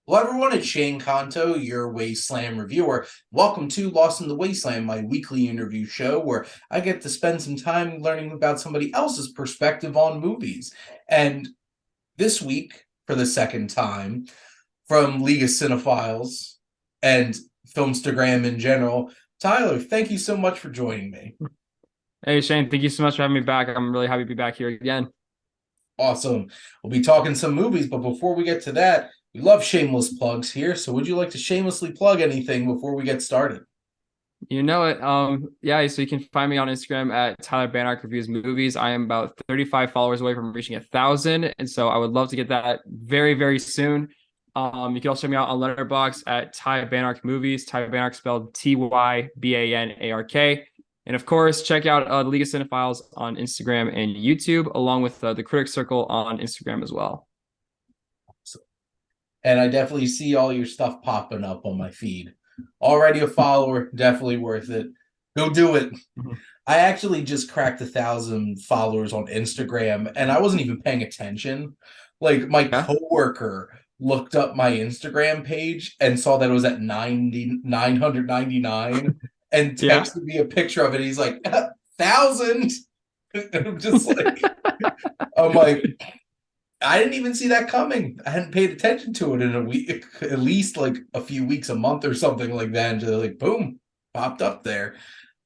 Hello, everyone. It's Shane Kanto, your Wasteland Reviewer. Welcome to Lost in the Wasteland, my weekly interview show where I get to spend some time learning about somebody else's perspective on movies. And this week, for the second time, from League of Cinephiles and Filmstagram in general, Tyler, thank you so much for joining me. Hey Shane, thank you so much for having me back. I'm really happy to be back here again. Awesome. We'll be talking some movies, but before we get to that, we love shameless plugs here. So would you like to shamelessly plug anything before we get started? You know it. Yeah, so you can find me on Instagram at Tyler Banark Reviews Movies. I am about 35 followers away from reaching 1,000, and so I would love to get that very, very soon. You can also check me out on Letterboxd at Ty Banark Movies. Ty Banark spelled Tybanark. And of course, check out the League of Cinephiles on Instagram and YouTube, along with the Critic Circle on Instagram as well. And I definitely see all your stuff popping up on my feed. Already a follower, definitely worth it. Go do it. I actually just cracked 1,000 followers on Instagram, and I wasn't even paying attention. Like my Yeah, coworker looked up my Instagram page and saw that it was at 999 and yeah. texted me a picture of it. He's like, 1,000. And I'm like, I didn't even see that coming. I hadn't paid attention to it in a week, at least like a few weeks, a month or something like that. And just like, boom, popped up there.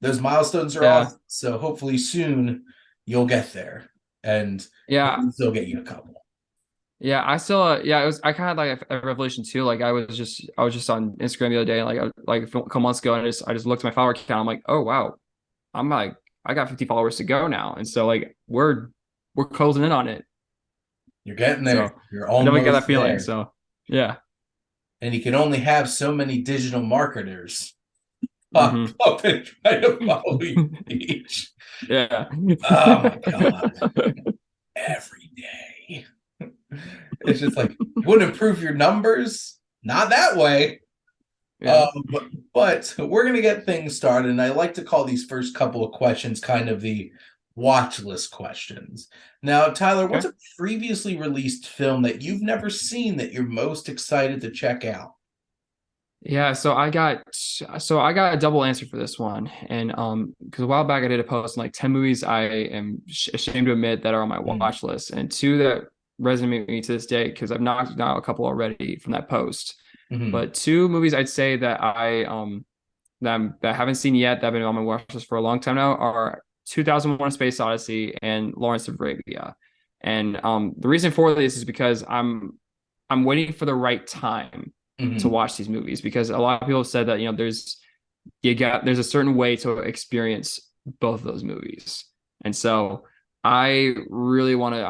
Those milestones are Yeah. awesome. So hopefully soon you'll get there and Yeah, maybe they'll get you a couple. yeah, I still, yeah, it was, I kind of had like a revelation too. Like I was just on Instagram the other day, like a couple months ago, and I just looked at my follower count. I'm like, oh wow, I'm like, I got 50 followers to go now, and so like we're closing in on it. You're getting there. So You're I definitely get almost that feeling. there. So yeah, And you can only have so many digital marketers pop hmm up and try to follow your page. yeah, Oh my God. Every day. It's just like, you would improve your numbers? Not that way. yeah. But we're going to get things started. And I like to call these first couple of questions kind of the watch list questions. Now, Tyler, what's Okay. a previously released film that you've never seen that you're most excited to check out? Yeah, so I got a double answer for this one. And because a while back I did a post on like 10 movies I am ashamed to admit that are on my Mm, watch list, and two that resonate with me to this day because I've knocked out a couple already from that post. mhm. But two movies I'd say that I haven't seen yet that have been on my watch list for a long time now are 2001: A Space Odyssey and Lawrence of Arabia. And the reason for this is because I'm waiting for the right time to Mhm. watch these movies, because a lot of people have said that there's a certain way to experience both of those movies. And so I really want to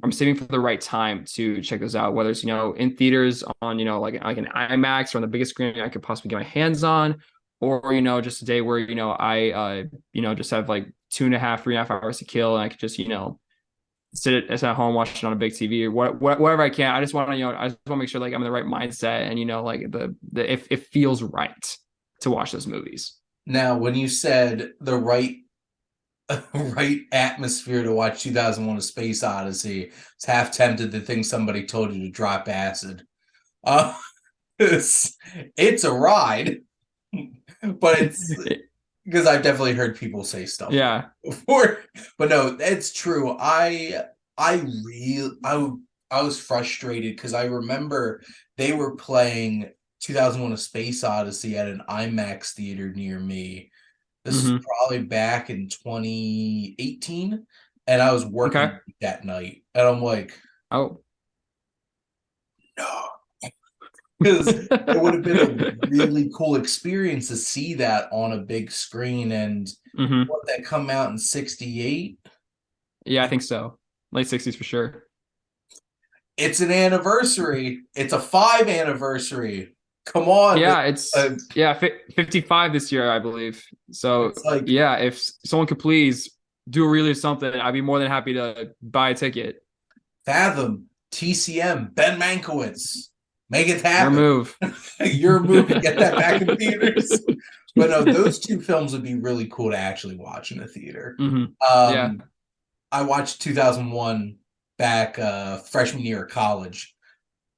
I'm saving for the right time to check those out, whether it's in theaters on like an IMAX or on the biggest screen I could possibly get my hands on, or just a day where I just have like 2.5 3.5 hours to kill, and I could just sit at home watching on a big TV or whatever I can. I just want to, I just want to make sure like I'm in the right mindset, and like the if it feels right to watch those movies. Now, when you said the right atmosphere to watch 2001: A Space Odyssey, it's half tempted to think somebody told you to drop acid. Uh, it's a ride, but it's because I've definitely heard people say stuff like Yeah. that before. But no, it's true. I was frustrated because I remember they were playing 2001: A Space Odyssey at an IMAX theater near me. This was Hmm. probably back in 2018, and I was Okay. working that night, and I'm like, Oh. no, because it would have been a really cool experience to see that on a big screen. And Hmm. what, that come out in 68? Yeah, I think so. Late 60s for sure. It's an anniversary. It's a five anniversary. Come on. Yeah, it's yeah, 55 this year, I believe. So It's like yeah, if someone could please do a release something, I'd be more than happy to buy a ticket. Fathom, TCM, Ben Mankiewicz. Make it Your happen. move. Your movie, get that back in theaters. But no, those two films would be really cool to actually watch in a theater. Hmm. Yeah. I watched 2001 back freshman year of college.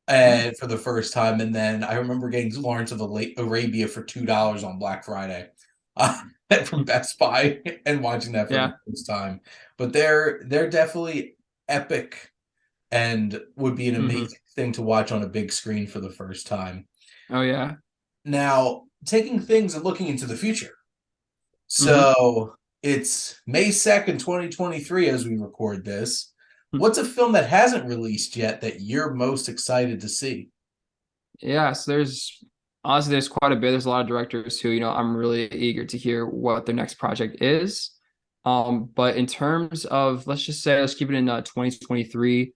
and for the first time. And then I remember getting Lawrence of Arabia for $2 on Black Friday uh, from Best Buy and watching that for the Yeah. first time. But they're definitely epic and would be an Hmm. amazing thing to watch on a big screen for the first time. Oh yeah. Now, taking things and looking into the future. Hmm. So it's May 2nd, 2023, as we record this. What's a film that hasn't released yet that you're most excited to see? Yeah, so there's quite a bit. There's a lot of directors who, I'm really eager to hear what their next project is. But in terms of, let's keep it in 2023.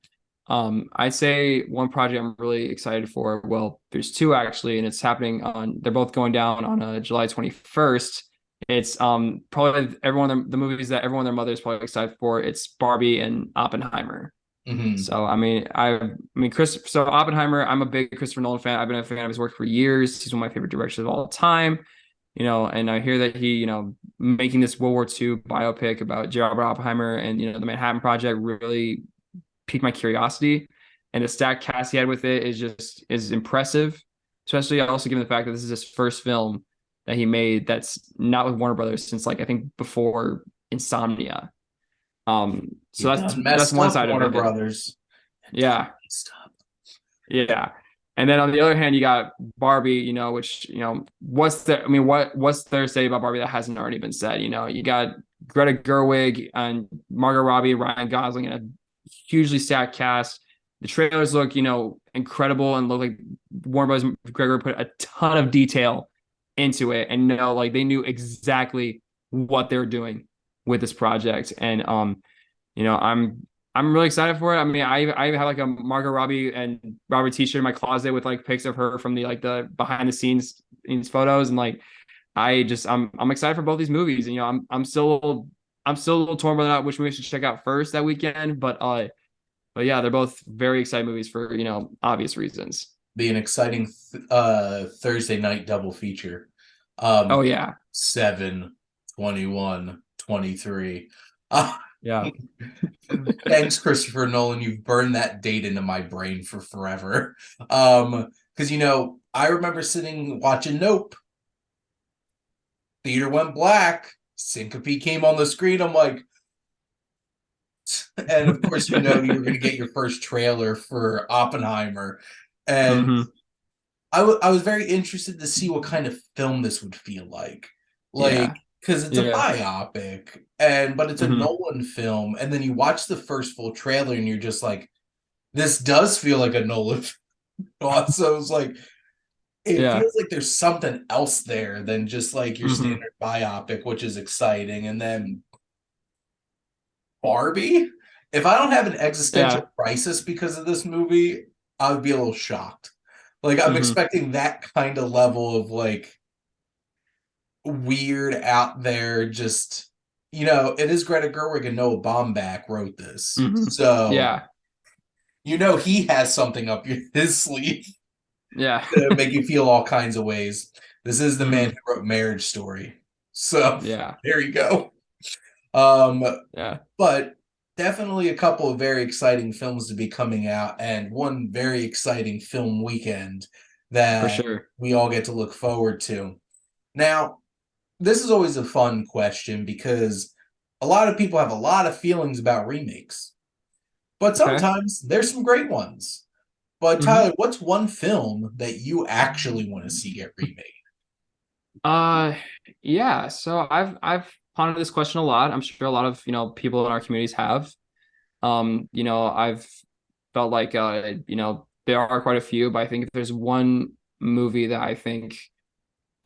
I'd say one project I'm really excited for. Well, there's two actually, and it's happening they're both going down on July 21st. It's probably the movies that everyone and their mother is probably excited for. It's Barbie and Oppenheimer. Mm-hmm. So Chris. So Oppenheimer, I'm a big Christopher Nolan fan. I've been a fan of his work for years. He's one of my favorite directors of all time. And I hear that he, making this World War II biopic about J. Robert Oppenheimer and the Manhattan Project really piqued my curiosity. And the stacked cast he had with it is impressive. Especially also given the fact that this is his first film that he made that's not with Warner Brothers since I think before Insomnia. So You that's done that's messed one up, side of Warner it. Brothers. You done Yeah, messed up. yeah. And then on the other hand, you got Barbie, which, what's there to say about Barbie that hasn't already been said? You got Greta Gerwig and Margot Robbie, Ryan Gosling, and a hugely stacked cast. The trailers look, incredible and look like Warner Bros. Gregor put a ton of detail into it, and they knew exactly what they were doing with this project. And I'm really excited for it. I mean, I have like a Margot Robbie and Robert t-shirt in my closet with pics of her from the behind the scenes photos, and I'm excited for both these movies. And I'm still a little torn whether or not which movie I should check out first that weekend. But yeah, they're both very exciting movies for obvious reasons. Be an exciting Thursday night double feature. Oh Um, yeah, 7, 21, 23. Uh, yeah, Thanks, Christopher Nolan. You've burned that date into my brain for forever. Because I remember sitting watching Nope. Theater went black. Syncope came on the screen. I'm like, and of course, you're going to get your first trailer for Oppenheimer, and hmm, I was very interested to see what kind of film this would feel like yeah, because it's a yeah, biopic, but it's a hmm, Nolan film, and then you watch the first full trailer, and you're just like, this does feel like a Nolan film. So it's like it yeah, feels like there's something else there than just like your hmm, standard biopic, which is exciting, and then Barbie. If I don't have an existential yeah, crisis because of this movie, I would be a little shocked. Like I'm hmm, expecting that kind of level of weird out there. Just it is Greta Gerwig and Noah Baumbach wrote this, hmm, so yeah, he has something up his sleeve yeah, to make you feel all kinds of ways. This is the man hmm, who wrote Marriage Story, so yeah, there you go. Um, yeah, but definitely a couple of very exciting films to be coming out, and one very exciting film weekend for that sure. we all get to look forward to. Now, this is always a fun question because a lot of people have a lot of feelings about remakes, but Okay. sometimes there's some great ones. But Hmm. Tyler, what's one film that you actually want to see get remade? Uh, yeah. So I've pondered this question a lot. I'm sure a lot of people in our communities have. I've felt like there are quite a few, but I think if there's one movie that I think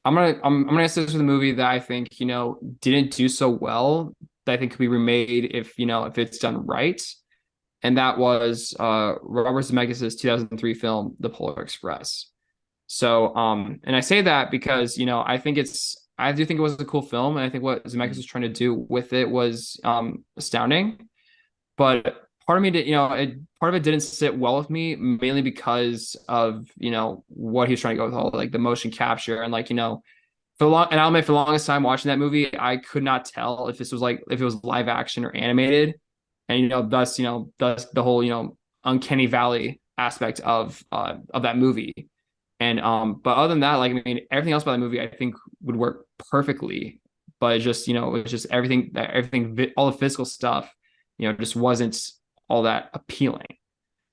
I'm gonna answer this with a movie that I think didn't do so well that I think could be remade if it's done right, and that was Robert Zemeckis' 2003 film The Polar Express. So, and I say that because, I do think it was a cool film. And I think what Zemeckis was trying to do with it was astounding. But part of me did, part of it didn't sit well with me, mainly because of, what he was trying to go with all the motion capture and and I'll admit for the longest time watching that movie, I could not tell if if it was live action or animated. And, thus the whole, uncanny valley aspect of that movie. And but other than that, like I mean, everything else about the movie I think would work perfectly. But it just, it was just everything, all the physical stuff, just wasn't all that appealing.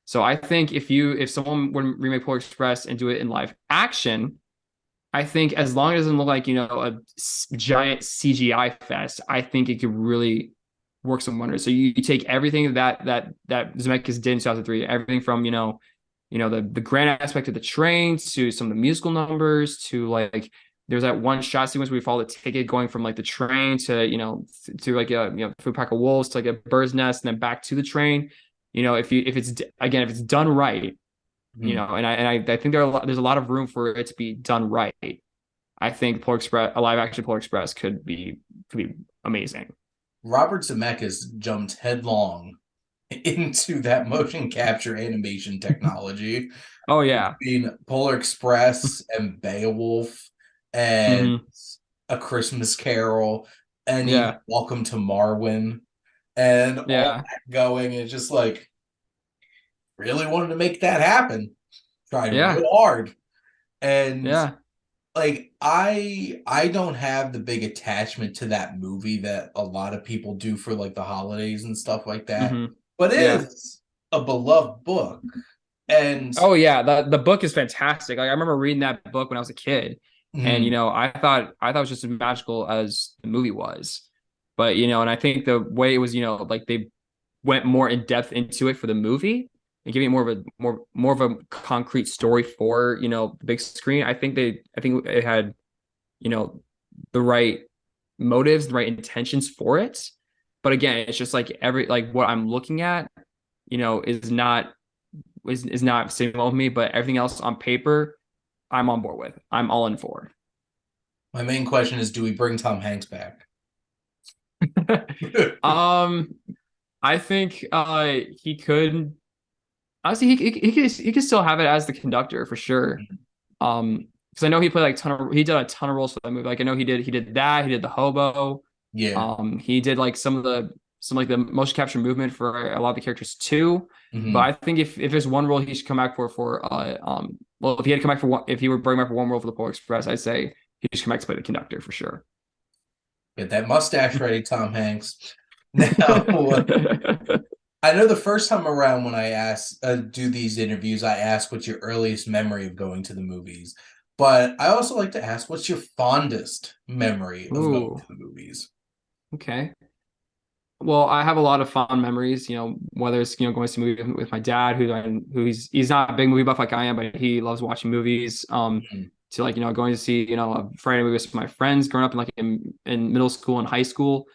So I think if someone would remake Polar Express and do it in live action, I think as long as it doesn't look like, a giant CGI fest, I think it could really work some wonders. So you take everything that Zemeckis did in 2003, everything from, the grand aspect of the train to some of the musical numbers to like there's that one shot sequence where we follow the ticket going from like the train to to like a food pack of wolves to like a bird's nest and then back to the train. If it's done right, Mhm. and I think there's a lot of room for it to be done right. I think a live action Polar Express could be amazing. Robert Zemeckis jumped headlong into that motion capture animation technology Oh yeah. between Polar Express and Beowulf and Hmm. A Christmas Carol and even Yeah. Welcome to Marwin and all Yeah. that going. It's just like really wanted to make that happen. Tried Yeah. real hard. And Yeah. like I don't have the big attachment to that movie that a lot of people do for like the holidays and stuff like that. Hmm. But it Yeah. is a beloved book. And Oh yeah, the book is fantastic. Like I remember reading that book when I was a kid, and mm, I thought it was just as magical as the movie was. But and I think the way it was, like they went more in depth into it for the movie and giving it more of a concrete story for the big screen. I think it had you know the right motives, the right intentions for it. But again, it's just like what I'm looking at, is not sitting well with me, but everything else on paper, I'm on board with. I'm all in for. my main question is, do we bring Tom Hanks back? um, I think he could honestly he could still have it as the conductor for sure. Because I know he played like he did a ton of roles for that movie. Like I know he did that, he did the hobo. Yeah. He did like some like the motion capture movement for a lot of the characters too. But Hmm. I think if there's one role he should come back for if he had to come back for one, if he would bring back for one role for the Polar Express, I'd say he should come back to play the conductor for sure. Get that mustache ready, Tom Hanks. Now, I know the first time around when I do these interviews, I ask what's your earliest memory of going to the movies. But I also like to ask what's your fondest memory of going to Ooh, the movies? okay. Well, I have a lot of fond memories, whether it's, going to see a movie with my dad, he's not a big movie buff like I am, but he loves watching movies. Mhm. To like, going to see, a Friday movie with my friends growing up in middle school and high school.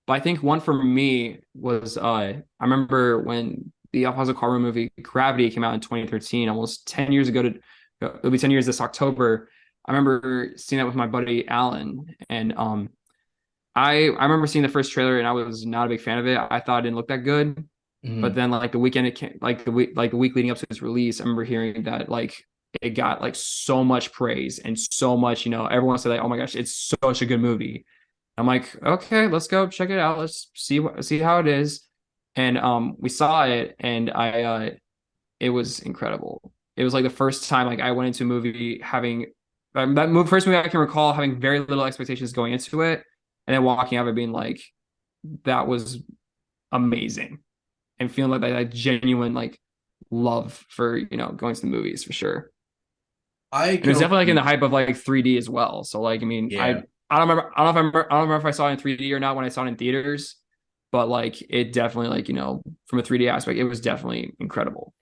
But I think one for me was I remember when the Alfonso Cuarón movie Gravity came out in 2013, almost 10 years ago it'll be 10 years this October. I remember seeing that with my buddy Alan, and I remember seeing the first trailer and I was not a big fan of it. I thought it didn't look that good. But Mhm. then like the weekend it came, like the week leading up to its release, I remember hearing that like it got like so much praise and so much, everyone said like, oh my gosh, it's such a good movie. I'm like, okay, let's go check it out. Let's see how it is. And we saw it and it was incredible. It was like the first time like I went into a movie having first movie I can recall having very little expectations going into it, and then walking out of it being like, that was amazing, and feeling like that genuine like love for going to the movies for sure. I And it can was definitely like in the only, hype of like 3D as well. So like I mean yeah. I don't remember I don't remember if I saw it in 3D or not when I saw it in theaters, but like it definitely like from a 3D aspect it was definitely incredible.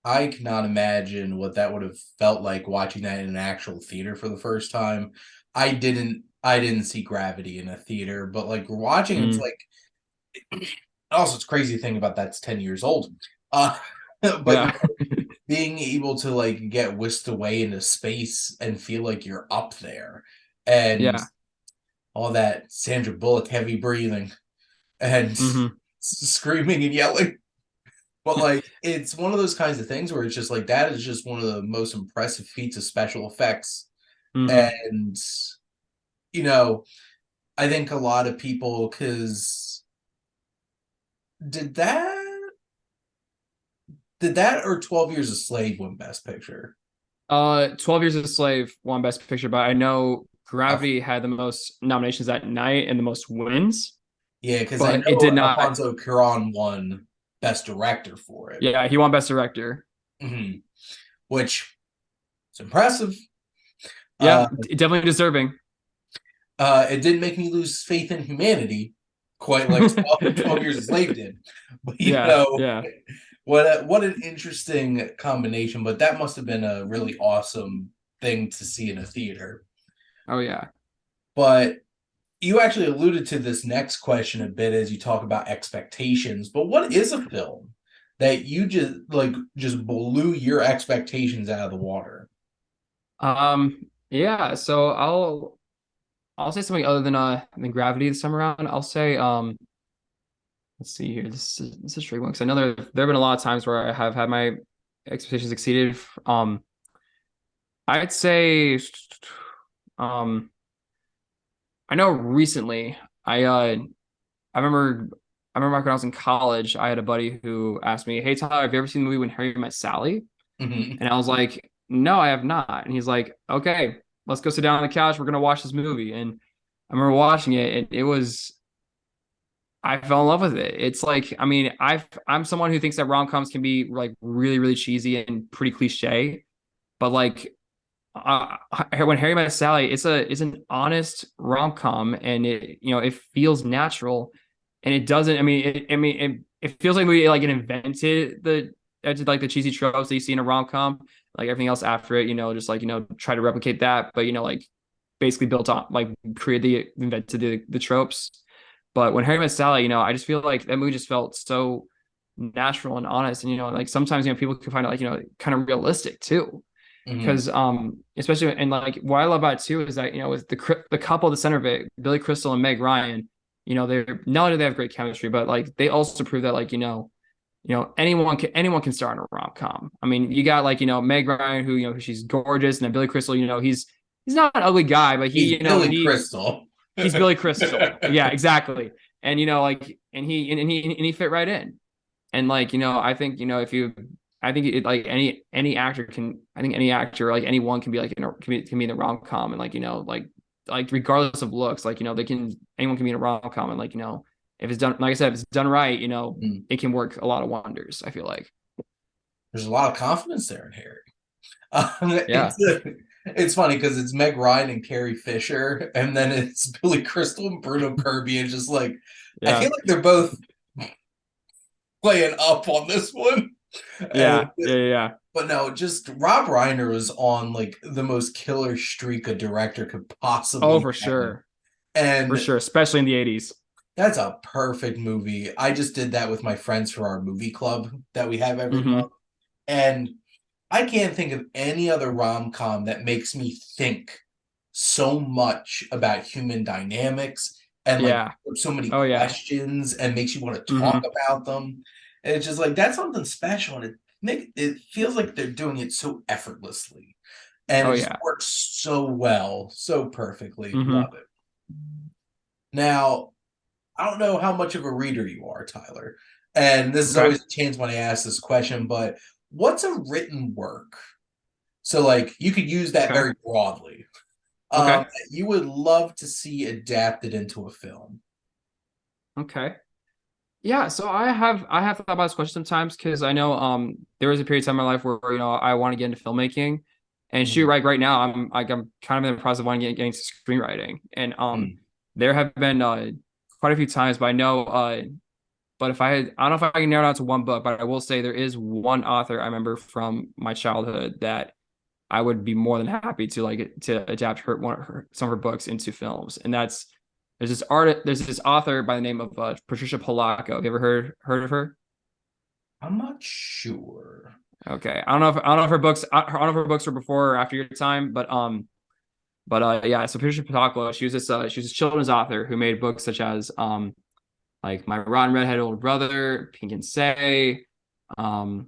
I cannot imagine what that would have felt like watching that in an actual theater for the first time. I didn't see Gravity in a theater, but like watching it's Mm, like also it's crazy thing about that's 10 years old. But yeah. being able to like get whisked away into space and feel like you're up there and Yeah. all that Sandra Bullock heavy breathing and Hmm. screaming and yelling. But like it's one of those kinds of things where it's just like that is just one of the most impressive feats of special effects. Hmm. And you know, I think a lot of people because did that Did that or 12 Years a Slave win Best Picture? 12 Years a Slave won Best Picture, but I know Uh, Gravity had the most nominations that night and the most wins, yeah, because I but it know did not. Alfonso Cuarón won Best Director for it. Yeah, he won Best Director. Mhm. Which is impressive. Yeah, Uh, definitely deserving. it didn't make me lose faith in humanity, quite like 12 Years a Slave did. But Yeah, yeah. what an interesting combination. But that must have been a really awesome thing to see in a theater. Oh yeah. But you actually alluded to this next question a bit as you talk about expectations. But what is a film that you just blew your expectations out of the water? Yeah, so I'll say something other than Gravity this time around. I'll say let's see here. This is a tricky one because I know there have been a lot of times where I have had my expectations exceeded. I'd say um I know recently I remember I remember when I was in college, I had a buddy who asked me, "Hey Tyler, have you ever seen the movie When Harry Met Sally?" Mhm. And I was like, "No, I have not." And he's like, "Okay, let's go sit down on the couch. We're gonna watch this movie." And I remember watching it, and it was I fell in love with it. It's like, I mean, I'm someone who thinks that rom-coms can be like really, really cheesy and pretty cliche, but like when Harry Met Sally, it's an honest rom-com, and it feels natural, and it doesn't. It feels like we like it invented the cheesy tropes that you see in a rom-com, like everything else after it, just like try to replicate that, but like basically built on like invented the tropes. But when Harry Met Sally, I just feel like that movie just felt so natural and honest, and like sometimes people can find it like kind of realistic too, Mhm. because especially and like what I love about it too is that with the couple at the center of it, Billy Crystal and Meg Ryan, they're not only do they have great chemistry, but like they also prove that like anyone can star in a rom com. I mean, you got like Meg Ryan, who she's gorgeous, and then Billy Crystal, he's not an ugly guy, but He's Billy Crystal. he's Billy Crystal. Yeah, exactly. And he fit right in. And like, I think, if you I think it like any actor can I think any actor like anyone can be like can be in the rom com, and like, like regardless of looks, like, anyone can be in a rom com, and like, if it's done, like I said, if it's done right, Mm. it can work a lot of wonders, I feel like. There's a lot of confidence there in Harry. Yeah. It's funny because it's Meg Ryan and Carrie Fisher, and then it's Billy Crystal and Bruno Kirby, and just like I feel Yeah. like they're both playing up on this one. And Yeah. Yeah. Yeah. but no, just Rob Reiner was on like the most killer streak a director could Oh, possibly for have. sure. For And sure. Especially in the 80s. that's a perfect movie. I just did that with my friends for our movie club that we have every Mm-hmm. month. And I can't think of any other rom com that makes me think so much about human dynamics and like Yeah. so many Oh yeah. questions and makes you want to talk Mm-hmm. about them. And it's just like that's something special, and it feels like they're doing it so effortlessly, and Oh it just yeah. works so well, so perfectly. Mm-hmm. Love it. Now, I don't know how much of a reader you are, Tyler, and this is Okay. always a chance when I ask this question, but what's a written work? So, like, you could use that Okay. very broadly. Okay. That you would love to see adapted into a film. Okay. Yeah, so I have thought about this question sometimes because I know there was a period of time in my life where I want to get into filmmaking, and shoot, Mhm. right now I'm kind of in the process of wanting to getting to screenwriting, and Mm. there have been quite a few times, but I know but if I don't know if I can narrow it down to one book, but I will say there is one author I remember from my childhood that I would be more than happy to adapt some of her books into films, and there's this author by the name of Patricia Polacco. Have you ever heard of her? I'm not sure. Okay, I don't know if her books I don't know if her books were before or after your time, but yeah. So Patricia Polacco, she was this children's author who made books such as like My Rotten Redhead Older Brother, Pink and Say, Thank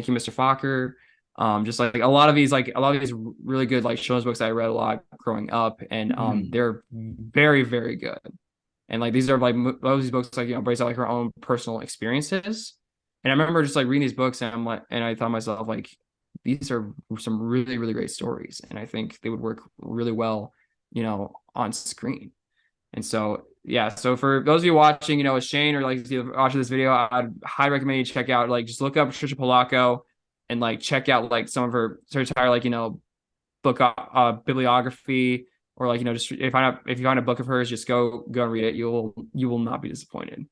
You, Mr. Fokker. Just like a lot of these really good like children's books that I read a lot growing up, and Hmm. they're very, very good. And like these are like most of these books like based on like her own personal experiences, And I remember just like reading these books, and I'm like, and I thought to myself like, these are some really, really great stories, and I think they would work really well, on screen. And so, yeah, so for those of you watching, with Shane or like watching this video, I'd highly recommend you check out, like, just look up Patricia Polacco and like check out like some of her entire, like, book bibliography, or like, just if you find a book of hers, just go and read it. You will not be disappointed.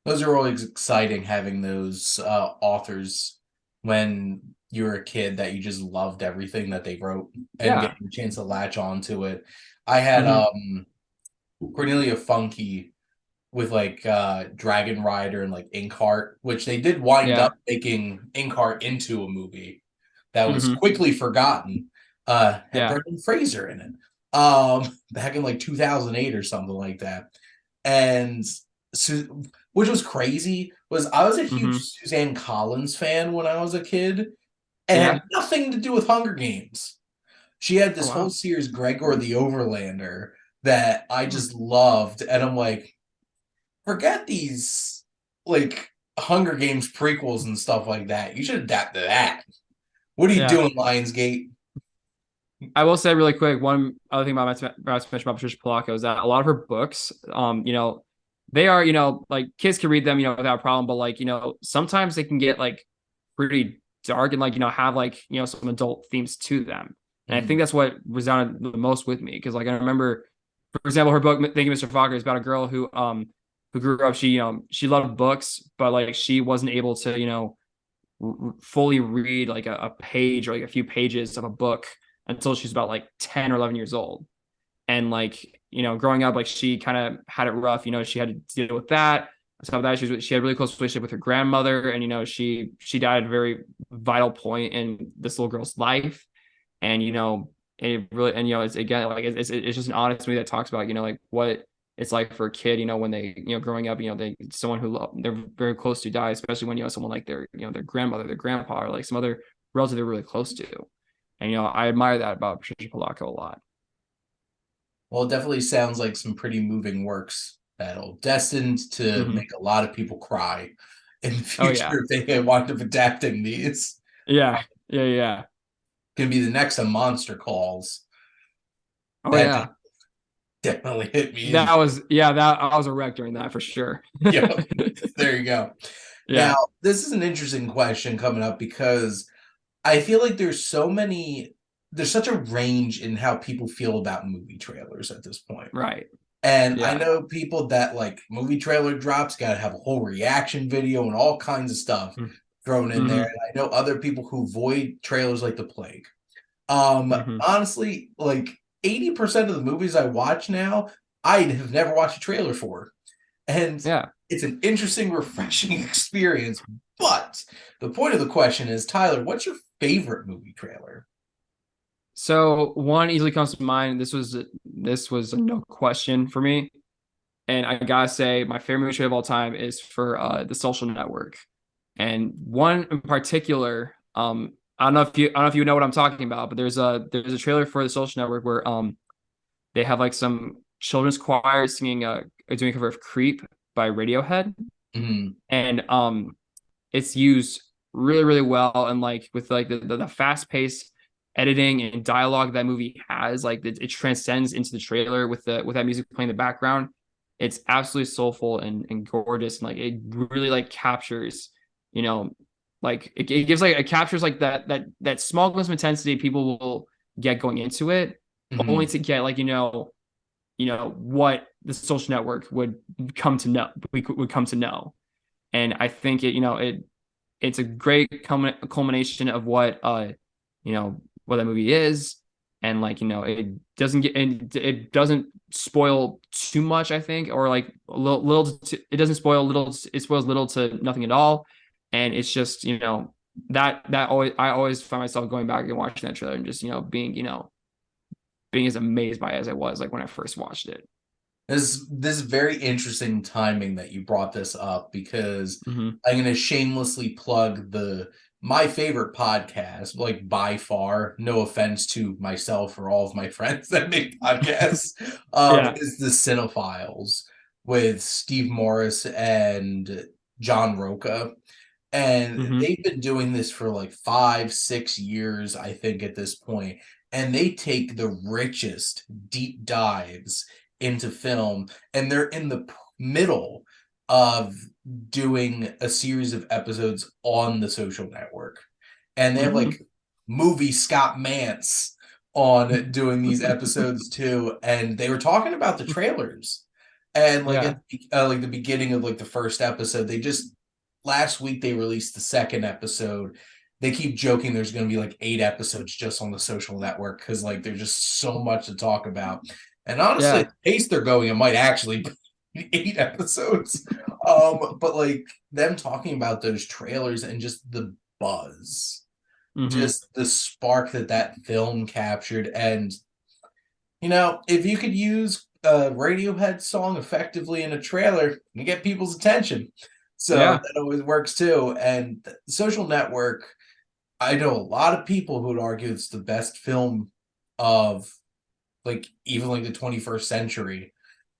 Those are always exciting, having those authors when you were a kid that you just loved everything that they wrote and Yeah. getting a chance to latch on to it. I had Hmm. Cornelia Funke with like Dragon Rider and like Inkheart, which they did wind Yeah. up making Inkheart into a movie that was Hmm. quickly forgotten. Had Yeah. Brendan Fraser in it. Back in like 2008 or something like that. And so, which was crazy, was I was a huge Hmm. Suzanne Collins fan when I was a kid, and had Yeah. nothing to do with Hunger Games. She had Oh this whole wow. series, Gregor the Overlander, that I Hmm. just loved, and I'm like, forget these like Hunger Games prequels and stuff like that. You should adapt to that. What are you Yeah. doing, Lionsgate? I will say really quick, one other thing about mention about Patricia Polacco is that a lot of her books, they are, like kids can read them, without a problem, but like, sometimes they can get like pretty dark and like, have like, some adult themes to them. And I think Mhm. that's what resounded the most with me. Cause like I remember, for example, her book, Thank You, Mr. Fokker, is about a girl who grew up, she loved books, but like she wasn't able to, fully read like a page or like a few pages of a book until she's about like 10 or 11 years old. And like, growing up, like she kind of had it rough, she had to deal with that. On top of that, she had a really close relationship with her grandmother, and she died at a very vital point in this little girl's life. And it really, and it's again like it's just an honest movie that talks about like what it's like for a kid, when they growing up, they someone who they're very close to die, especially when someone like their grandmother, their grandpa, or like some other relative they're really close to. And I admire that about Patricia Polacco a lot. Well, it definitely sounds like some pretty moving works that'll destined to Hmm. make a lot of people cry in the Oh yeah, future if they wind up adapting these. yeah, yeah, yeah. Gonna be the next of Monster Calls. Oh That yeah. definitely hit me in. That was yeah. That I was a wreck during that for sure. Yeah, there you go. Now, Yeah. this is an interesting question coming up because I feel like there's such a range in how people feel about movie trailers at this point. Right. And I Yeah. know people that like movie trailer drops, got to have a whole reaction video and all kinds of stuff thrown in there. Mm-hmm. And I know other people who void trailers like the plague. Mm-hmm. Honestly, like 80% of the movies I watch now, I have never watched a trailer for. And Yeah. it's an interesting, refreshing experience. But the point of the question is, Tyler, what's your favorite movie trailer? So one easily comes to mind. This was a no question for me, and I gotta say my favorite movie trailer of all time is for The Social Network, and one in particular. I don't know if you know what I'm talking about, but there's a trailer for The Social Network where they have like some children's choir singing doing a cover of Creep by Radiohead, Mhm. and it's used really really well, and like with like the fast paced editing and dialogue that movie has, like it transcends into the trailer with that music playing in the background. It's absolutely soulful and gorgeous, and like it really like captures, you know like it gives like it captures like that small glimpse of intensity people will get going into it, only Mhm. to get like what the social network come to know would come to know. And I think it's a great culmination of what that movie is. And like it doesn't spoil too much, I think, or like it doesn't spoil little, it spoils little to nothing at all. And it's just that always, I always find myself going back and watching that trailer and just being as amazed by it as I was like when I first watched it. This is very interesting timing that you brought this up because Hmm. I'm going to shamelessly plug the my favorite podcast, like by far, no offense to myself or all of my friends that make podcasts, Yeah. is the Cinephiles with Steve Morris and John Roca. And Hmm. they've been doing this for like 5, 6 years, I think, at this point. And they take the richest deep dives into film, and they're in the middle of doing a series of episodes on the Social Network. And they have Hmm. like movie Scott Mance on doing these episodes too. And they were talking about the trailers. And like Yeah. at like the beginning of like the first episode, they just last week they released the second episode. They keep joking there's going to be like 8 episodes just on the Social Network because like there's just so much to talk about. And honestly, Yeah. the pace they're going, it might actually be 8 episodes. But like them talking about those trailers and just the buzz, Hmm. just the spark that that film captured, and if you could use a Radiohead song effectively in a trailer, you get people's attention. So Yeah. that always works too. And Social Network, I know a lot of people who would argue it's the best film of like even like the 21st century.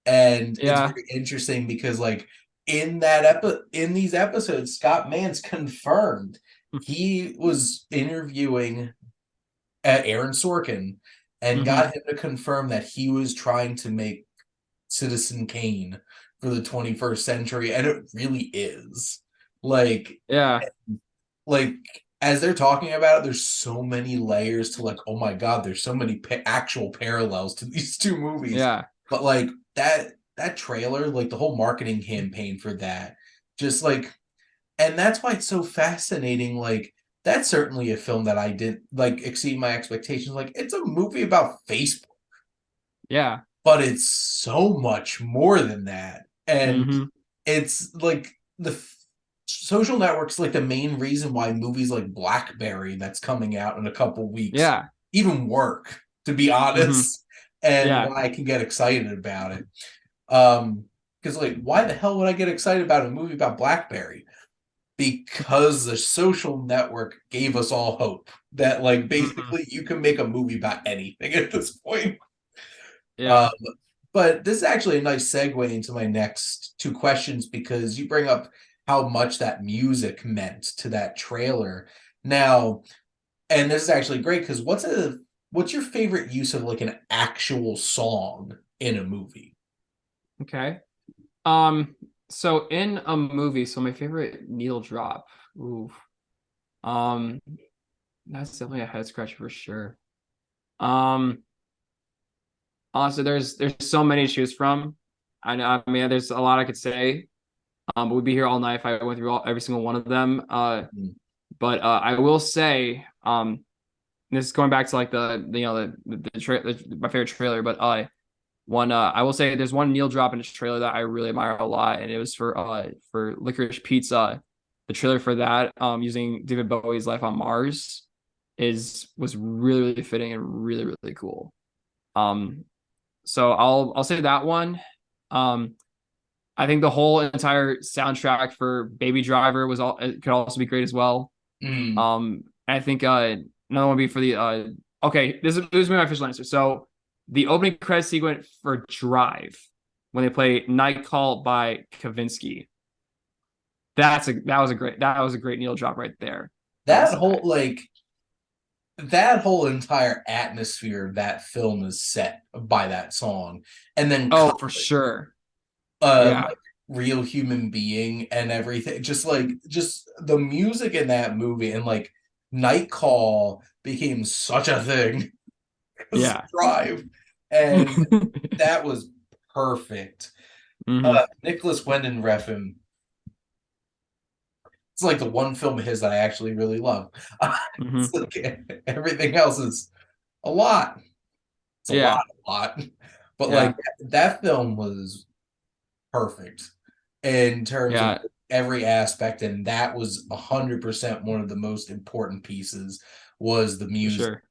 And it's Yeah. very interesting because like in these episodes, Scott Mans confirmed he was interviewing Aaron Sorkin and Hmm. got him to confirm that he was trying to make Citizen Kane for the 21st century, and it really is. Like, Yeah. like as they're talking about it, there's so many layers to like, oh my god, there's so many actual parallels to these two movies. Yeah. But like that trailer, like the whole marketing campaign for that, just like, and that's why it's so fascinating. Like that's certainly a film that I did like exceed my expectations. Like it's a movie about Facebook, Yeah. but it's so much more than that. And Hmm. it's like the Social Network's like the main reason why movies like Blackberry that's coming out in a couple weeks Yeah. even work, to be Hmm. honest, and Yeah. why I can get excited about it. Because like, why the hell would I get excited about a movie about Blackberry? Because the Social Network gave us all hope that like Hmm. basically you can make a movie about anything at this point. Um, Yeah. but this is actually a nice segue into my next two questions because you bring up how much that music meant to that trailer. Now, and this is actually great because what's your favorite use of like an actual song in a movie? Okay. Um, so in a movie, so my favorite needle drop. Ooh. Um, that's definitely a head scratch for sure. Um, Honestly, there's so many to choose from. I know, I mean, there's a lot I could say. But we'd be here all night if I went through every single one of them. Mm. But I will say, this is going back to like my favorite trailer. But one I will say there's one Neil drop in this trailer that I really admire a lot, and it was for Licorice Pizza. The trailer for that, using David Bowie's Life on Mars, was really really fitting and really really cool. Um, so I'll say that one. Um, I think the whole entire soundtrack for Baby Driver was all it could also be great as well. Mm. I think another one would be for the okay, this is my official answer. So the opening credit sequence for Drive when they play Night Call by Kavinsky. That was a great needle drop right there. I will That say. whole like that whole entire atmosphere of that film is set by that song, and then Oh, for sure. Yeah, like real human being and everything, just the music in that movie, and like Night Call became such a thing because yeah. Drive, and that was perfect. Hmm. Nicholas Winding Refn, it's like the one film of his that I actually really love. It's Hmm. like everything else is a lot. It's Yeah, a lot. But like yeah, that film was perfect in terms of yeah, every aspect, and that was 100% one of the most important pieces was the for music. sure.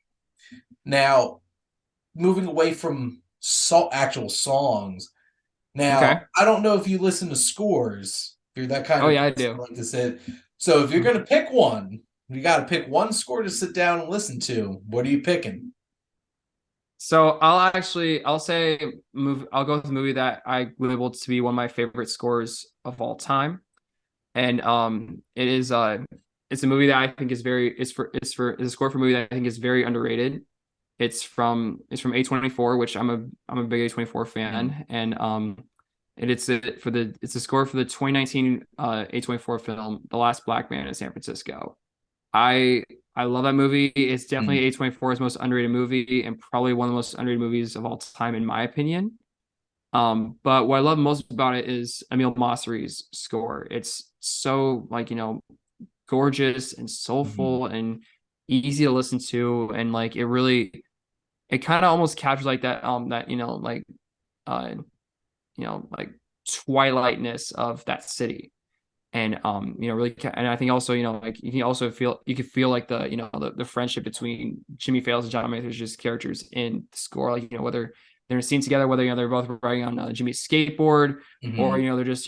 Now, moving away from actual songs, now Okay. I don't know if you listen to scores. If you're that kind Oh of yeah, I person, do. like to say. So if you're gonna pick one, you got to pick one score to sit down and listen to. What are you picking? So I'll say I'll go with the movie that I labeled to be one of my favorite scores of all time, and it's a movie that I think is very it's a score for a movie that I think is very underrated. It's from A24, which I'm a big A24 Mhm. fan, and it's a score for the 2019 A24 film The Last Black Man in San Francisco. I I love that movie. It's Mhm. definitely A24's most underrated movie and probably one of the most underrated movies of all time in my opinion. But what I love most about it is Emil Mosseri's score. It's so like, gorgeous and Mhm. soulful and easy to listen to, and like it kind of almost captures like that uh like twilightness of that city. And really, and I think also, like you can feel like the friendship between Jimmy Fails and John Mather's just characters in the score, like whether they're in a scene together, whether they're both riding on Jimmy's skateboard, or Mhm. they're just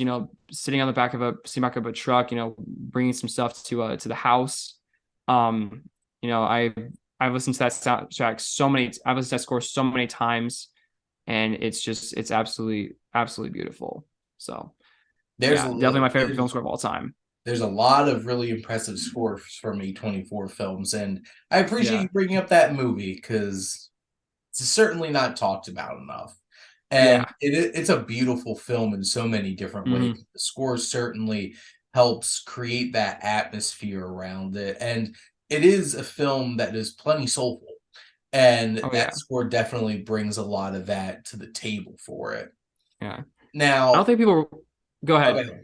sitting on the back of a truck, bringing some stuff to the house. um I've listened to that soundtrack I've listened to that score so many times, and it's absolutely beautiful. So There's yeah, a definitely lo- my favorite film score of all time. there's a lot of really impressive scores from A24 films, and I appreciate Yeah. you bringing up that movie because it's certainly not talked about enough. And Yeah. it's a beautiful film in so many different ways. Hmm. The score certainly helps create that atmosphere around it, and it is a film that is plenty soulful, and Oh that yeah. score definitely brings a lot of that to the table for it. Yeah. I don't Now, think people go ahead. okay,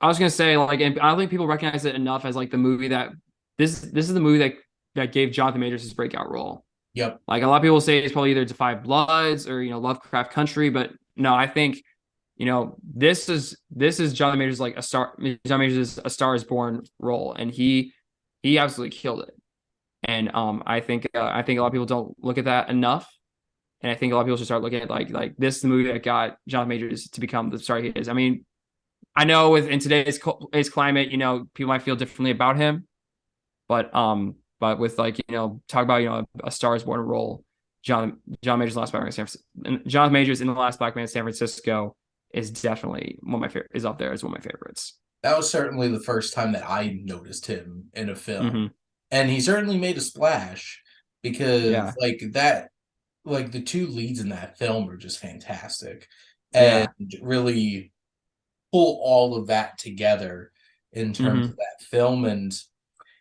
I was gonna say like, and I don't think people recognize it enough as like the movie that this is the movie that gave Jonathan Majors his breakout role. yep. Like a lot of people say it's probably either Defy Bloods or Lovecraft Country, but no, I think this is Jonathan Majors like a star. Jonathan Majors is a Star is Born role, and he absolutely killed it. And I think a lot of people don't look at that enough. And I think a lot of people should start looking at like this is the movie that got Jonathan Majors to become the star he is. I mean, I know in today's climate, people might feel differently about him, but with like talk about a Star is Born role, John Majors Last Black Man in San Francisco, John Majors in The Last Black Man in San Francisco is definitely one of my favorite is up there as one of my favorites. That was certainly the first time that I noticed him in a film, Hmm. and he certainly made a splash because Yeah, like the two leads in that film are just fantastic, and yeah. really pull all of that together in terms of Hmm. that film. And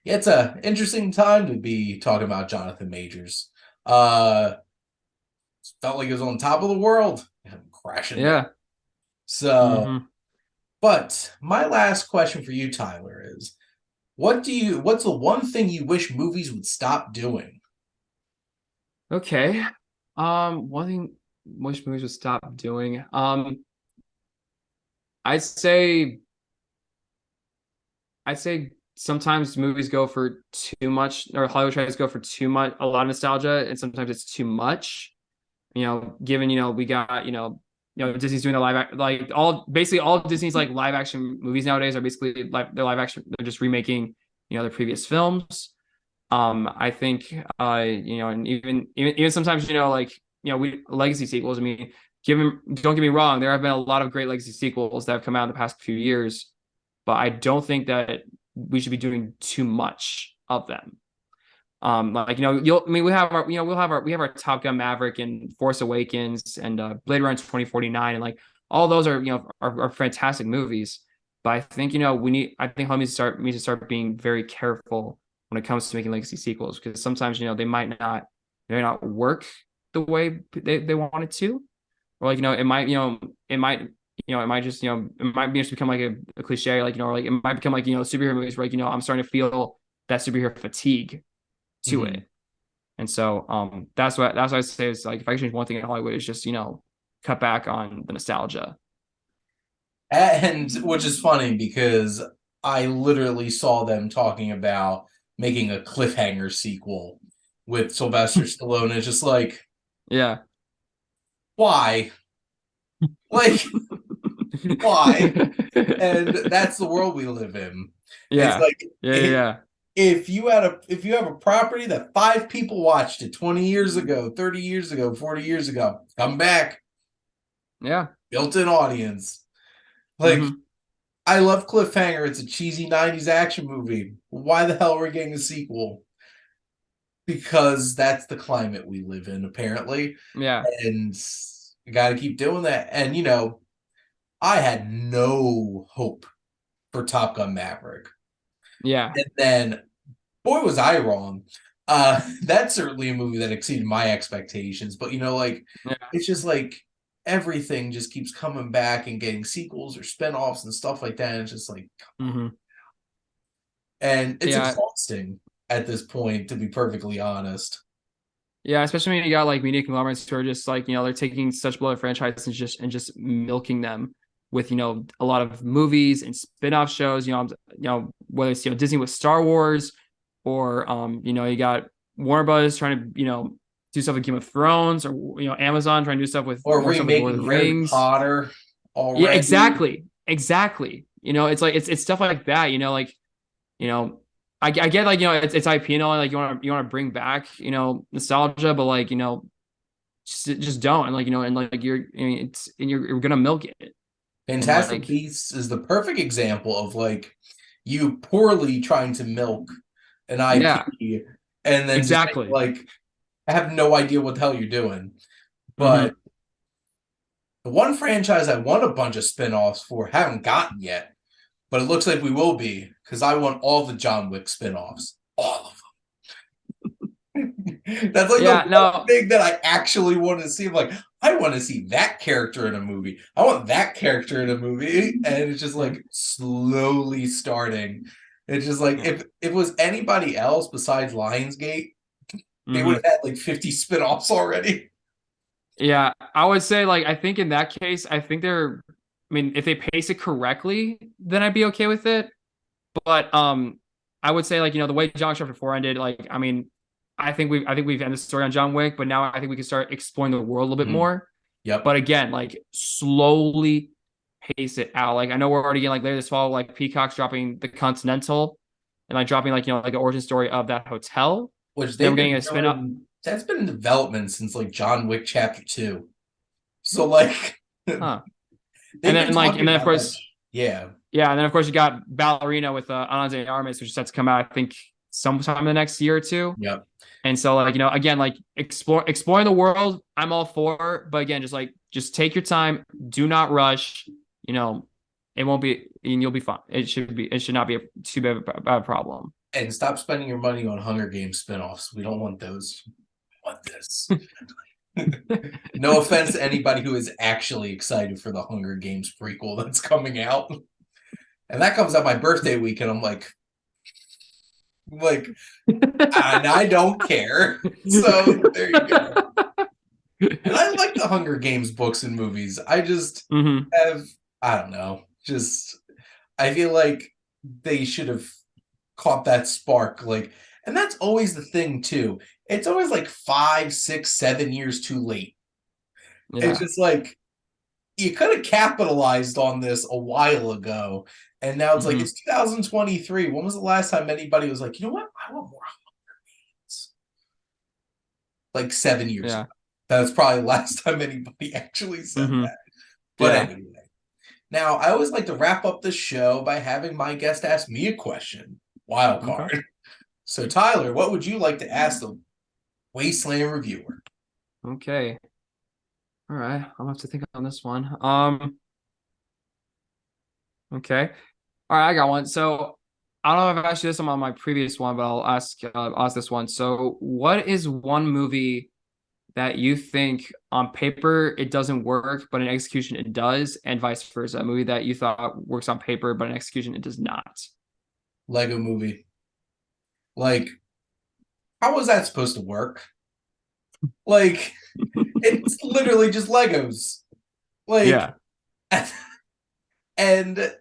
yeah, it's a interesting time to be talking about Jonathan Majors. Uh, felt like he was on top of the world, crashing down. Yeah. So, Hmm. but my last question for you, Tyler, is what's the one thing you wish movies would stop doing? Okay. One thing most movies would stop doing. I'd say I'd say sometimes movies go for too much, or Hollywood tries to go for too much, a lot of nostalgia, and sometimes it's too much. Given we got Disney's doing the like basically all of Disney's like live action movies nowadays are basically they're live action. They're just remaking their previous films. I think and even sometimes like we legacy sequels. I mean, don't get me wrong, there have been a lot of great legacy sequels that have come out in the past few years, but I don't think that we should be doing too much of them. Like you'll I mean we have our Top Gun Maverick and Force Awakens and Blade Runner 2049, and like all those are are fantastic movies. But I think I think Hollywood needs to start being very careful when it comes to making legacy sequels, because sometimes they might not work the way they want it to, or like it might just it might be just become like a cliche, like or like it might become like superhero movies where like I'm starting to feel that superhero fatigue to Mhm. it. And so that's what I say is like if I could change one thing in Hollywood is just cut back on the nostalgia. And which is funny because I literally saw them talking about making a cliffhanger sequel with Sylvester Stallone. It's just like, Yeah. why? Like, why? And that's the world we live in. It's Yeah. like Yeah. Yeah. if you have a property that five people watched it 20 years ago, 30 years ago, 40 years ago, come back, Yeah. built-in audience. Yeah. Like, Hmm. I love Cliffhanger. It's a cheesy 90s action movie. Why the hell are we getting a sequel? Because that's the climate we live in, apparently. Yeah. And you got to keep doing that. And, I had no hope for Top Gun Maverick. Yeah. And then, boy, was I wrong. That's certainly a movie that exceeded my expectations. But, like, Yeah. it's just like everything just keeps coming back and getting sequels or spinoffs and stuff like that. And it's just like, Hmm. and it's Yeah. exhausting at this point, to be perfectly honest. Yeah, especially when you got like media conglomerates who are just like, they're taking such beloved franchises and just milking them with, a lot of movies and spin-off shows, whether it's, Disney with Star Wars or you got Warner Brothers trying to, do stuff with Game of Thrones or, Amazon trying to do stuff with Or more stuff with Lord of remaking the Harry Rings. Potter Yeah, already. exactly. Exactly. It's like it's stuff like that, like, you know, I get like it's IP and all like you want to bring back nostalgia, but like just don't and like and like you're gonna milk it and Fantastic like Beasts is the perfect example of like you poorly trying to milk an yeah, IP and then just saying, exactly. like, I have no idea what the hell you're doing. But Hmm. the one franchise I want a bunch of spin-offs for haven't gotten yet, but it looks like we will be because I want all the John Wick spin-offs. All of them. That's like the Yeah, one no, thing that I actually want to see. I'm like, I want to see that character in a movie. I want that character in a movie. And it's just yeah, like slowly starting. It's just like yeah. if it was anybody else besides Lionsgate, they would Hmm. have had like 50 spin-offs already. Yeah, I would say like I think in that case, I think they're I mean, if they pace it correctly, then I'd be okay with it. But I would say like the way John Chapter 4 ended, like I mean, I think we've ended the story on John Wick, but now I think we can start exploring the world a little bit Mhm. more. Yep. But again, like slowly pace it out. Like I know we're already getting like later this fall, like Peacock's dropping the Continental and like dropping like like the origin story of that hotel. Which Then we're they've getting been a spin up. doing, that's been in development since like John Wick Chapter 2. So like they've Huh. And been then like talking and then of about that. course Yeah. yeah, and then of course you got Ballerina with Ana de Armas, which is set to come out I think sometime in the next year or two. Yep. And so like, again, like exploring the world, I'm all for, but again, just take your time, do not rush, you know, it won't be and you'll be fine. It should not be too big of a problem. And stop spending your money on Hunger Games spinoffs. We don't want those. We want this. No offense to anybody who is actually excited for the Hunger Games prequel that's coming out. And that comes out my birthday week, and I'm like, and I don't care. So there you go. And I like the Hunger Games books and movies. I just Hmm. have, I don't know, just I feel like they should have caught that spark. Like, and that's always the thing too. It's always like 5, 6, 7 years too late. It's Yeah. just like you could have capitalized on this a while ago. And now it's like Hmm. it's 2023. When was the last time anybody was like, you know what? I want more Hawks. Like 7 years ago. Yeah. That's probably the last time anybody actually said Hmm. that. But Yeah. anyway. Now I always like to wrap up the show by having my guest ask me a question. Wild Okay. card. So Tyler, what would you like to ask the Wasteland Reviewer? Okay. All right. I'll have to think on this one. Okay. All right, I got one. So I don't know if I've asked you this on my previous one, but I'll ask this one. So what is one movie that you think on paper it doesn't work, but in execution it does, and vice versa? A movie that you thought works on paper, but in execution it does not. Lego movie. Like, how was that supposed to work? Like, it's literally just Legos. Like, Yeah. and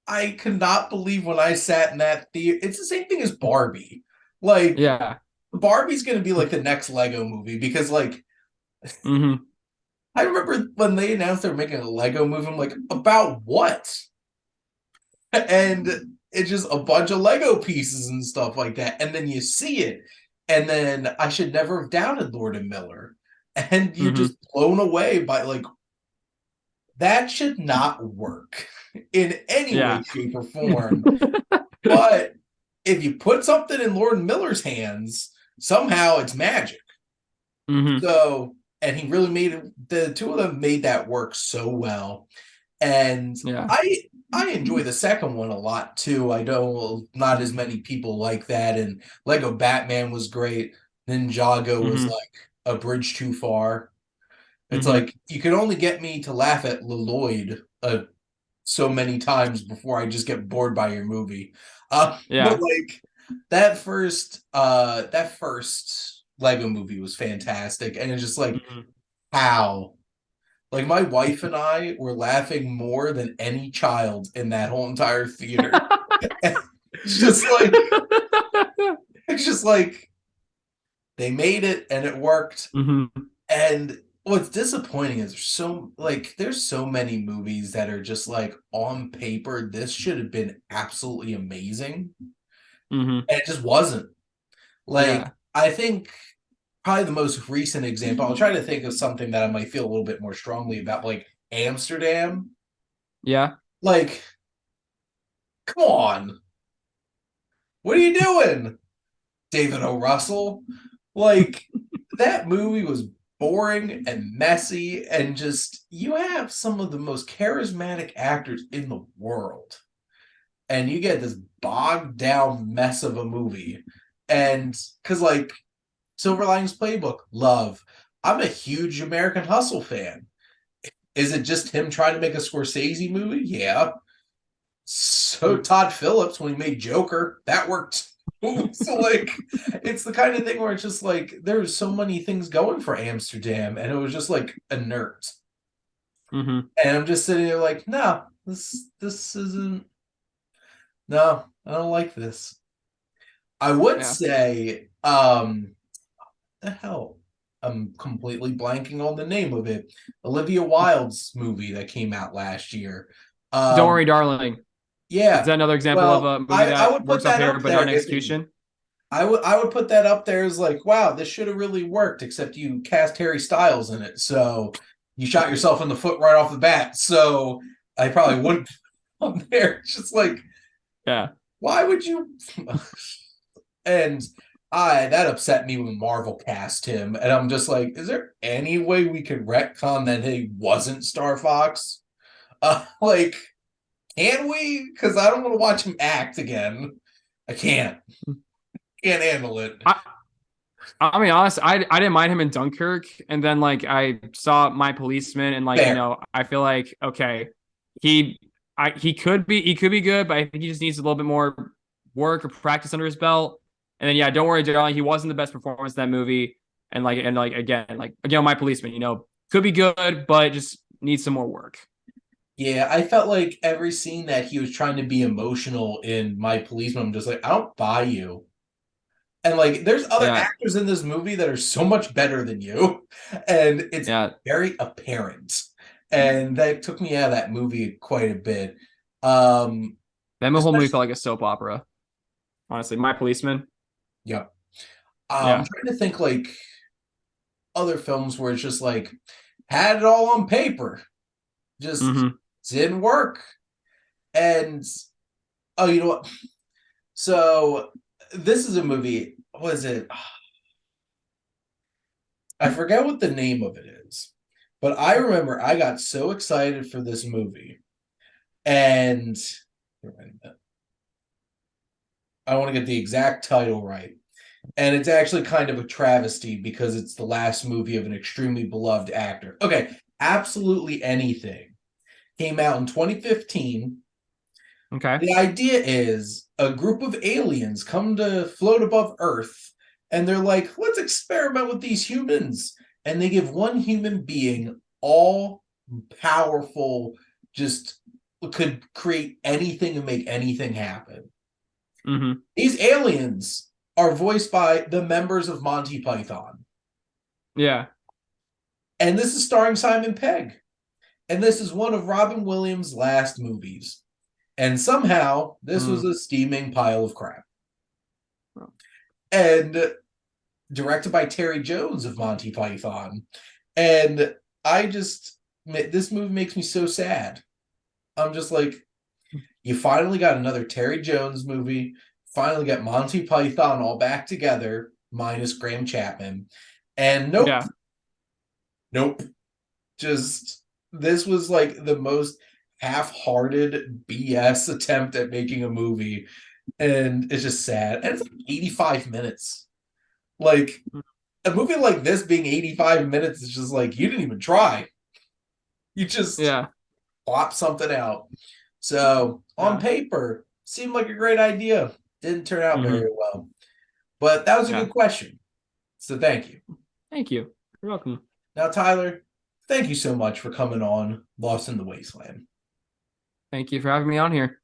I could not believe when I sat in that theater. It's the same thing as Barbie. Like, Yeah. Barbie's gonna be like the next Lego movie because, like, Hmm. I remember when they announced they were making a Lego movie. I'm like, about what? And it's just a bunch of Lego pieces and stuff like that. And then you see it, and then I should never have doubted Lord and Miller. And you're Hmm. just blown away by like that should not work. in any way, Yeah. shape, or form. But if you put something in Lord Miller's hands, somehow it's magic. Hmm. So, and he really made it, the two of them made that work so well. And Yeah. I enjoy the second one a lot too. I know not as many people like that, and Lego Batman was great. Ninjago was Hmm. like a bridge too far. It's Hmm. like you can only get me to laugh at Lloyd so many times before I just get bored by your movie. But Yeah. like that first Lego movie was fantastic, and it's just like Hmm. how like my wife and I were laughing more than any child in that whole entire theater. It's just like it's just like they made it and it worked. Hmm. And what's disappointing is there's so many movies that are just like on paper this should have been absolutely amazing, Hmm. and it just wasn't. Like Yeah. I think probably the most recent example, I'll try to think of something that I might feel a little bit more strongly about, like Amsterdam. Yeah. Like, come on, what are you doing, David O. Russell? Like, that movie was boring and messy, and just you have some of the most charismatic actors in the world, and you get this bogged down mess of a movie. And because, like, Silver Linings Playbook, love. I'm a huge American Hustle fan. Is it just him trying to make a Scorsese movie? Yeah. So Todd Phillips when he made Joker, that worked. So like it's the kind of thing where it's just like there's so many things going for Amsterdam and it was just like inert. Hmm. And I'm just sitting there like, no, this isn't, no, I don't like this. I would Yeah. say the hell? I'm completely blanking on the name of it. Olivia Wilde's movie that came out last year. Don't Um, worry, darling. Is yeah. that another example of Well, a movie I that would put works on that paper up but not there in if it, execution? I would put that up there as like, wow, this should have really worked, except you cast Harry Styles in it. So you shot yourself in the foot right off the bat. So I probably wouldn't put on there. It's just like, Yeah. why would you and I that upset me when Marvel cast him. And I'm just like, is there any way we could retcon that he wasn't Star Fox? Like, can we? Because I don't want to watch him act again. I can't handle it. I I mean, honestly, I didn't mind him in Dunkirk, and then like I saw My Policeman, and like Fair. I feel like okay, he he could be good, but I think he just needs a little bit more work or practice under his belt. And then yeah, don't worry, darling, he wasn't the best performance in that movie, and like again, My Policeman, could be good, but just needs some more work. Yeah, I felt like every scene that he was trying to be emotional in My Policeman, I'm just like, I don't buy you. And like, there's other Yeah, actors in this movie that are so much better than you, and it's yeah, very apparent. And that took me out of that movie quite a bit. Um, that whole movie especially, felt like a soap opera. Honestly, My Policeman. yeah. I'm Yeah. trying to think like other films where it's just like had it all on paper, just Hmm. didn't work. And oh, you know what? So this is a movie. Was it? I forget what the name of it is, but I remember I got so excited for this movie, and I want to get the exact title right. And it's actually kind of a travesty because it's the last movie of an extremely beloved actor. Okay, Absolutely Anything came out in 2015. Okay. The idea is a group of aliens come to float above Earth, and they're like, let's experiment with these humans. And they give one human being all powerful, just could create anything and make anything happen. Hmm. These aliens are voiced by the members of Monty Python. Yeah. And this is starring Simon Pegg. And this is one of Robin Williams' last movies. And somehow this was Mm. a steaming pile of crap. And directed by Terry Jones of Monty Python. And I just, this movie makes me so sad. I'm just like, You finally got another Terry Jones movie. Finally got Monty Python all back together, minus Graham Chapman. And nope, Yeah. nope. Just this was like the most half-hearted BS attempt at making a movie, and it's just sad. And it's like 85 minutes. Like a movie like this being 85 minutes is just like you didn't even try. You just Yeah. plop something out. So on Yeah. paper, seemed like a great idea. Didn't turn out Hmm. very well. But that was a Yeah. good question. So thank you. Thank you. You're welcome. Now, Tyler, thank you so much for coming on Lost in the Wasteland. Thank you for having me on here.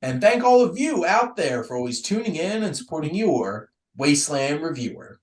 And thank all of you out there for always tuning in and supporting your Wasteland Reviewer.